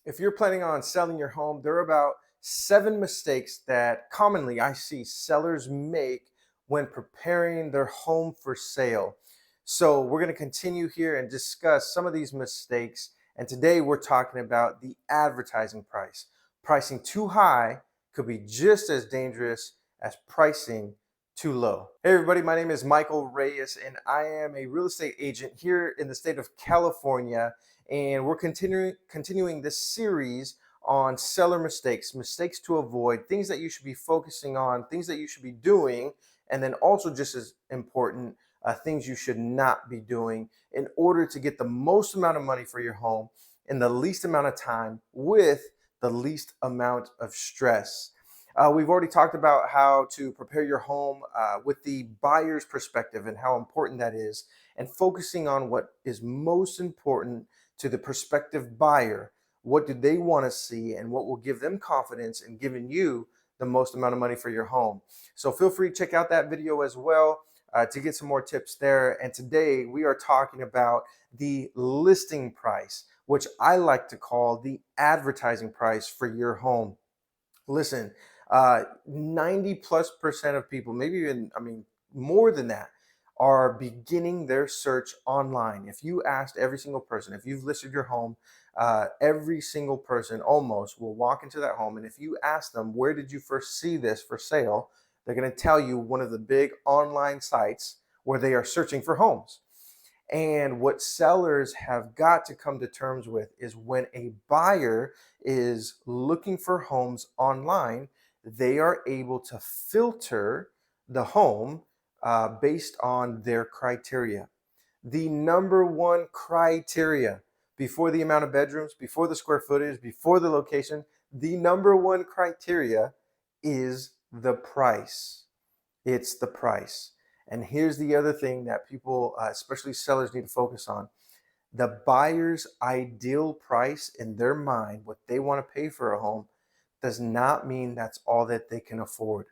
If you're planning on selling your home, there are about 7 mistakes that commonly I see sellers make when preparing their home for sale. So, we're going to continue here and discuss some of these mistakes. And today we're talking about the advertising price. Pricing too high could be just as dangerous as pricing too low. Hey, everybody, my name is Michael Reyes, and I am a real estate agent here in the state of California, and we're continuing this series on seller mistakes to avoid, things that you should be focusing on, things that you should be doing, and then also just as important, things you should not be doing in order to get the most amount of money for your home in the least amount of time with the least amount of stress. We've already talked about how to prepare your home with the buyer's perspective and how important that is, and focusing on what is most important to the prospective buyer. What do they want to see, and what will give them confidence in giving you the most amount of money for your home? So feel free to check out that video as well to get some more tips there. And today we are talking about the listing price, which I like to call the advertising price for your home. Listen, 90+% of people, maybe even, more than that, are beginning their search online. If you asked every single person, if you've listed your home, every single person almost will walk into that home. And if you ask them, where did you first see this for sale? They're going to tell you one of the big online sites where they are searching for homes. And what sellers have got to come to terms with is when a buyer is looking for homes online, they are able to filter the home based on their criteria. The number one criteria before the amount of bedrooms, before the square footage, before the location, the number one criteria is the price. It's the price. And here's the other thing that people, especially sellers, need to focus on. The buyer's ideal price in their mind, what they want to pay for a home, does not mean that's all that they can afford.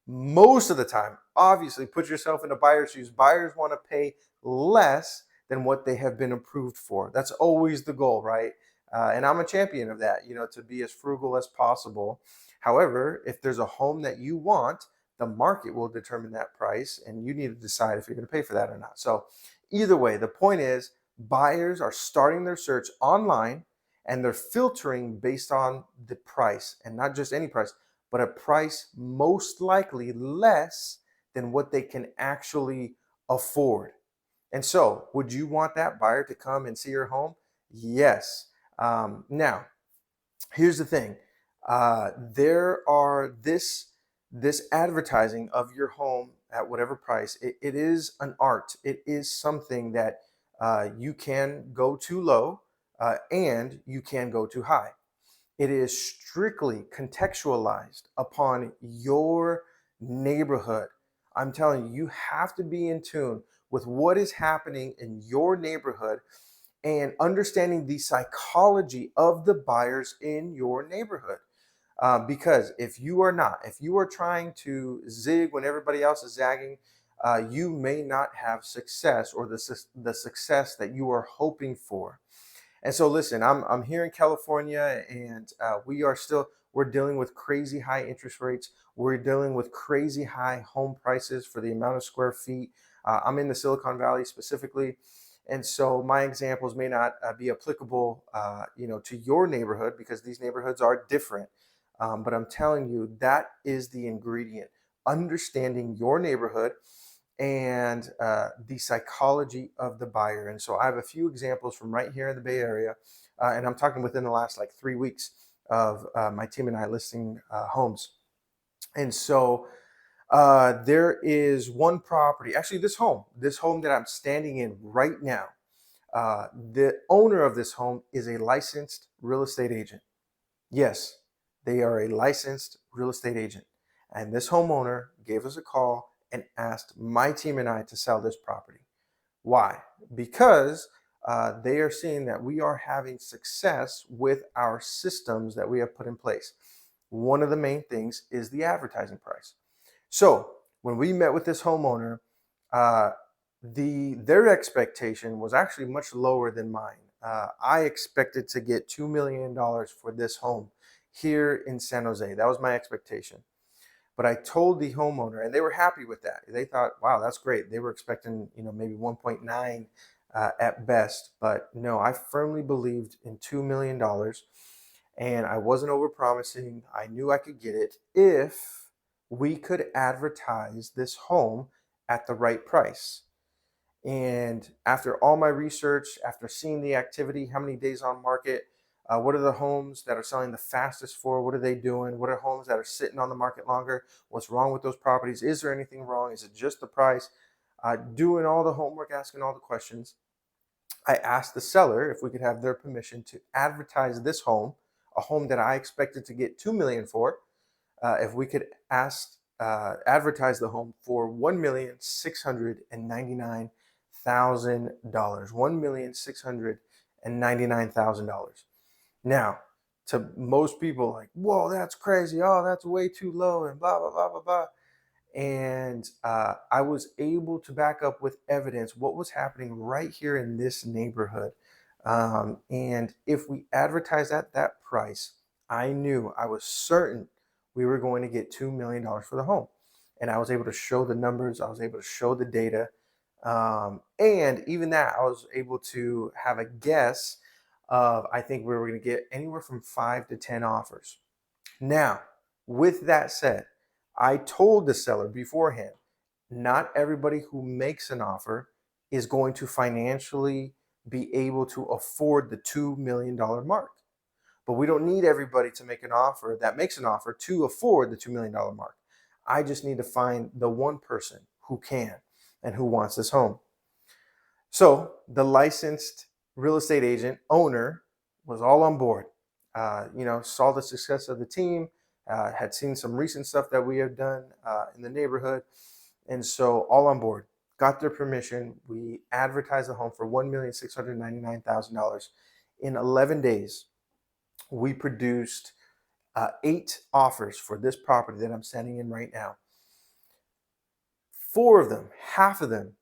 Most of the time, obviously, put yourself in a buyer's shoes. Buyers want to pay less than what they have been approved for. That's always the goal, right? And I'm a champion of that, to be as frugal as possible. However, if there's a home that you want, the market will determine that price, and you need to decide if you're going to pay for that or not. So either way, the point is buyers are starting their search online, and they're filtering based on the price, and not just any price, but a price most likely less than what they can actually afford. And so, would you want that buyer to come and see your home? Yes. Now, here's the thing. There are this advertising of your home at whatever price. It is an art. It is something that you can go too low and you can go too high. It is strictly contextualized upon your neighborhood. I'm telling you, you have to be in tune with what is happening in your neighborhood and understanding the psychology of the buyers in your neighborhood. Because if you are not, if you are trying to zig when everybody else is zagging, you may not have success, or the success that you are hoping for. And so, listen, I'm here in California, and we're dealing with crazy high interest rates. We're dealing with crazy high home prices for the amount of square feet. I'm in the Silicon Valley specifically, and so my examples may not be applicable, to your neighborhood, because these neighborhoods are different. But I'm telling you, that is the ingredient: understanding your neighborhood and the psychology of the buyer. And so I have a few examples from right here in the Bay Area, and I'm talking within the last like 3 weeks of my team and I listing homes. And so there is one property, actually this home that I'm standing in right now. The owner of this home is a licensed real estate agent. Yes, they are a licensed real estate agent. And this homeowner gave us a call and asked my team and I to sell this property. Why? Because they are seeing that we are having success with our systems that we have put in place. One of the main things is the advertising price. So when we met with this homeowner, their expectation was actually much lower than mine. I expected to get $2 million for this home here in San Jose. That was my expectation. But I told the homeowner, and they were happy with that. They thought, wow, that's great. They were expecting, maybe 1.9 at best. But no, I firmly believed in $2 million, and I wasn't over promising. I knew I could get it if we could advertise this home at the right price. And after all my research, after seeing the activity, how many days on market, what are the homes that are selling the fastest for? What are they doing? What are homes that are sitting on the market longer? What's wrong with those properties? Is there anything wrong? Is it just the price? Doing all the homework, asking all the questions. I asked the seller if we could have their permission to advertise this home, a home that I expected to get $2 million for, if we could advertise the home for $1,699,000. $1,699,000. Now, to most people, like, whoa, that's crazy. Oh, that's way too low, and blah blah blah blah blah. And I was able to back up with evidence what was happening right here in this neighborhood. And if we advertised at that price, I was certain we were going to get $2 million for the home. And I was able to show the numbers, I was able to show the data. And even that, I was able to have a guess of, I think we were going to get anywhere from 5 to 10 offers. Now, with that said, I told the seller beforehand, not everybody who makes an offer is going to financially be able to afford the $2 million mark. But we don't need everybody to make an offer that makes an offer to afford the $2 million mark. I just need to find the one person who can and who wants this home. So the licensed real estate agent owner was all on board. Saw the success of the team, had seen some recent stuff that we have done in the neighborhood, and so all on board. Got their permission. We advertised the home for $1,699,000. In 11 days, we produced 8 offers for this property that I'm standing in right now. 4 of them, half of them,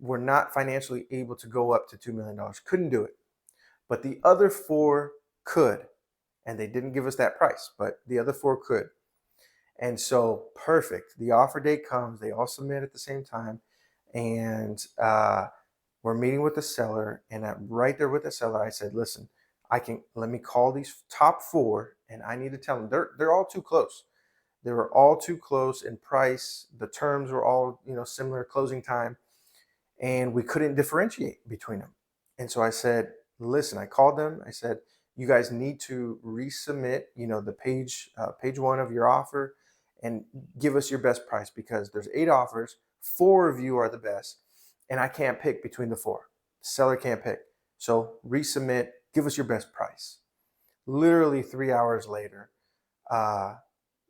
were not financially able to go up to $2 million. Couldn't do it. But the other 4 could. And they didn't give us that price, but the other 4 could. And so, perfect. The offer date comes. They all submit at the same time. And we're meeting with the seller. And right there with the seller, I said, listen, let me call these top 4, and I need to tell them they're all too close. They were all too close in price. The terms were all, similar, closing time, and we couldn't differentiate between them. And so I said, listen, I called them. I said, you guys need to resubmit, the page 1 of your offer, and give us your best price, because there's 8 offers, 4 of you are the best, and I can't pick between the 4. The seller can't pick. So resubmit, give us your best price. Literally 3 hours later,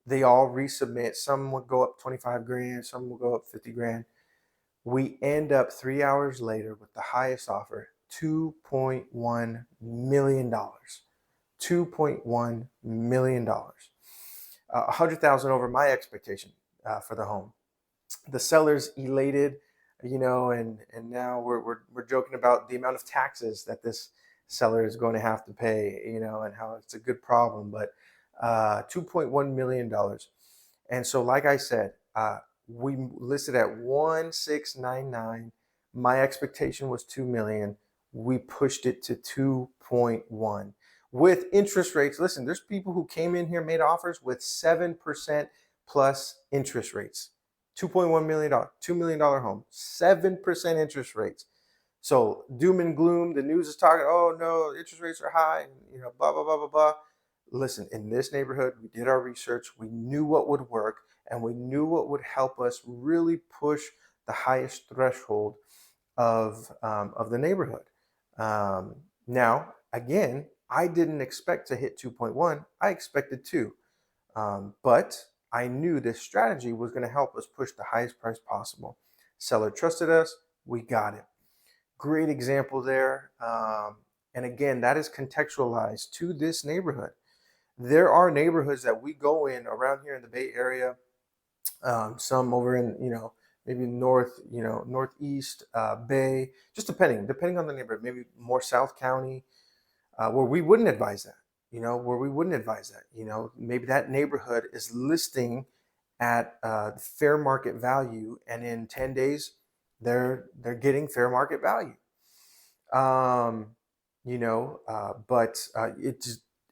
they all resubmit. Some would go up 25 grand, some will go up 50 grand. We end up 3 hours later with the highest offer, $2.1 million. $2.1 million. 100,000 over my expectation for the home. The seller's elated, and now we're joking about the amount of taxes that this seller is going to have to pay, and how it's a good problem. But $2.1 million. And so, like I said, we listed at 1,699. My expectation was 2 million. We pushed it to 2.1 with interest rates. Listen, there's people who came in here, made offers with 7% plus interest rates. $2.1 million, $2 million home, 7% interest rates. So doom and gloom, the news is talking, oh no, interest rates are high, and blah, blah, blah, blah, blah. Listen, in this neighborhood, we did our research. We knew what would work, and we knew what would help us really push the highest threshold of the neighborhood. Now, again, I didn't expect to hit 2.1. I expected 2. But I knew this strategy was going to help us push the highest price possible. Seller trusted us. We got it. Great example there. And again, that is contextualized to this neighborhood. There are neighborhoods that we go in around here in the Bay Area, some over in, maybe north, northeast, Bay, just depending on the neighborhood. Maybe more South County, where we wouldn't advise that. Where we wouldn't advise that. Maybe that neighborhood is listing at fair market value, and in 10 days, they're getting fair market value. um, but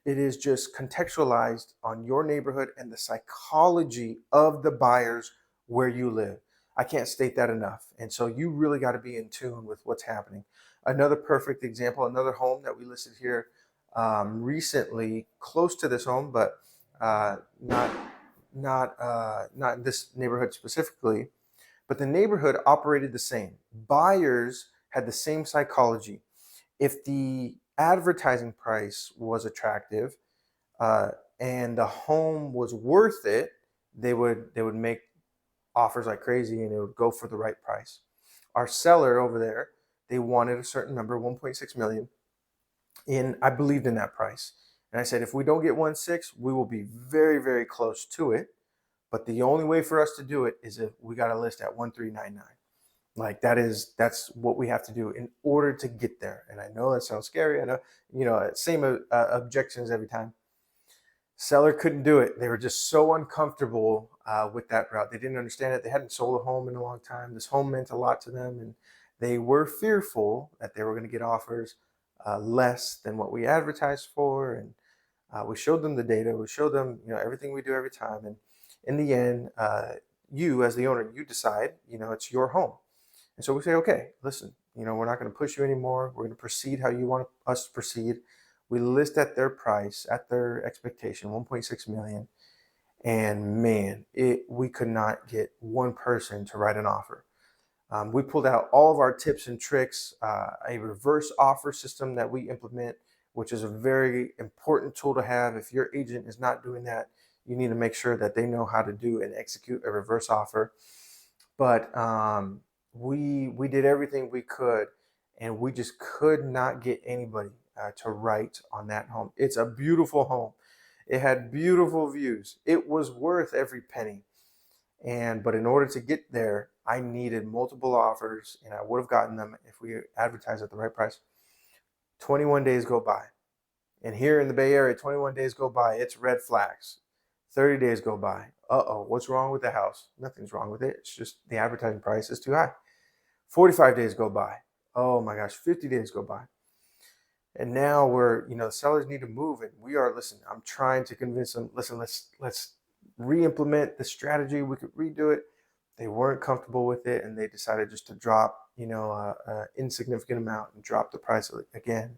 it is just contextualized on your neighborhood and the psychology of the buyers where you live. I can't state that enough. And so you really got to be in tune with what's happening. Another perfect example, another home that we listed here recently, close to this home, but not in this neighborhood specifically, but the neighborhood operated the same. Buyers had the same psychology. If the advertising price was attractive, uh, and the home was worth it, they would make offers like crazy, and it would go for the right price. Our seller over there, they wanted a certain number, 1.6 million, and I believed in that price. And I said, if we don't get 1.6, we will be very, very close to it. But the only way for us to do it is if we got a list at 1.399. Like that's what we have to do in order to get there. And I know that sounds scary. I know, same objections every time. Seller couldn't do it. They were just so uncomfortable with that route. They didn't understand it. They hadn't sold a home in a long time. This home meant a lot to them, and they were fearful that they were going to get offers less than what we advertised for. And we showed them the data. We showed them, everything we do every time. And in the end, you as the owner, you decide, it's your home. And so we say, okay, listen, we're not going to push you anymore. We're going to proceed how you want us to proceed. We list at their price, at their expectation, 1.6 million. And man, we could not get one person to write an offer. We pulled out all of our tips and tricks, a reverse offer system that we implement, which is a very important tool to have. If your agent is not doing that, you need to make sure that they know how to do and execute a reverse offer. But we did everything we could, and we just could not get anybody to write on that home. It's a beautiful home. It had beautiful views. It was worth every penny. But in order to get there, I needed multiple offers, and I would have gotten them if we advertised at the right price. 21 days go by. And here in the Bay Area, 21 days go by, it's red flags. 30 days go by. Uh-oh, what's wrong with the house? Nothing's wrong with it. It's just the advertising price is too high. 45 days go by. Oh my gosh, 50 days go by. And now the sellers need to move, and I'm trying to convince them, listen, let's re-implement the strategy. We could redo it. They weren't comfortable with it, and they decided just to drop, a insignificant amount and drop the price again.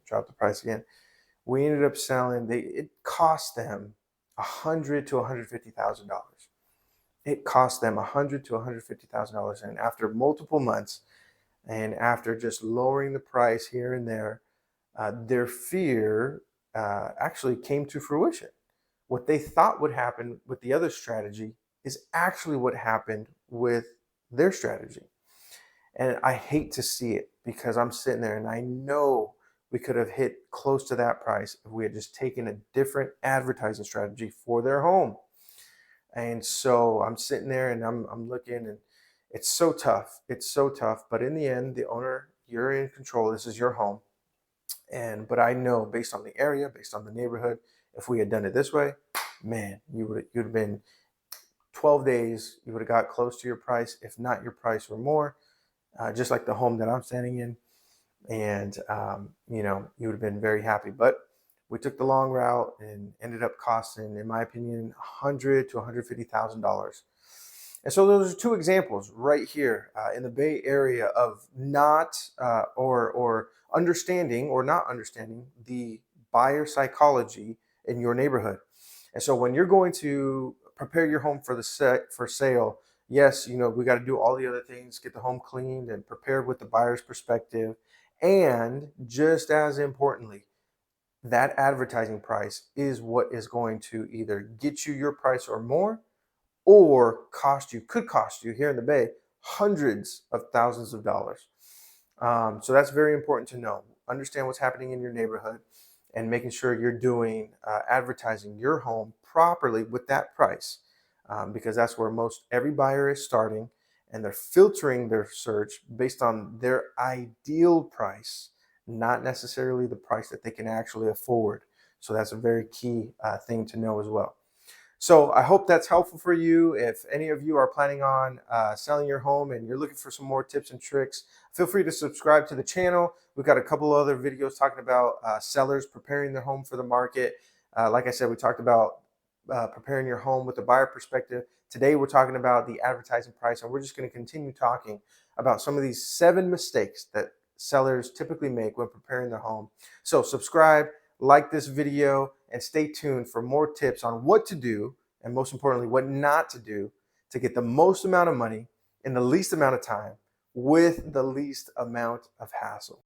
We ended up selling. It cost them $100,000 to $150,000. It cost them $100,000 to $150,000, and after multiple months, and after just lowering the price here and there, their fear actually came to fruition. What they thought would happen with the other strategy is actually what happened with their strategy. And I hate to see it, because I'm sitting there and I know we could have hit close to that price if we had just taken a different advertising strategy for their home. And so I'm sitting there and I'm looking, and it's so tough. It's so tough. But in the end, the owner, you're in control. This is your home. But I know, based on the area, based on the neighborhood, if we had done it this way, man, you'd have been 12 days. You would have got close to your price, if not your price or more, just like the home that I'm standing in. And you would have been very happy. But we took the long route and ended up costing, in my opinion, $100,000 to $150,000. And so those are two examples right here in the Bay Area of not or understanding or not understanding the buyer psychology in your neighborhood. And so when you're going to prepare your home for for sale, yes, we got to do all the other things, get the home cleaned and prepared with the buyer's perspective. And just as importantly, that advertising price is what is going to either get you your price or more, or could cost you here in the Bay hundreds of thousands of dollars. So that's very important to know. Understand what's happening in your neighborhood, and making sure you're doing advertising your home properly with that price, because that's where most every buyer is starting. and they're filtering their search based on their ideal price, not necessarily the price that they can actually afford. So that's a very key thing to know as well. So I hope that's helpful for you. If any of you are planning on selling your home and you're looking for some more tips and tricks, feel free to subscribe to the channel. We've got a couple other videos talking about sellers preparing their home for the market. Like I said, we talked about preparing your home with a buyer perspective. Today, we're talking about the advertising price, and we're just going to continue talking about some of these 7 mistakes that sellers typically make when preparing their home. So subscribe, like this video, and stay tuned for more tips on what to do, and most importantly, what not to do to get the most amount of money in the least amount of time with the least amount of hassle.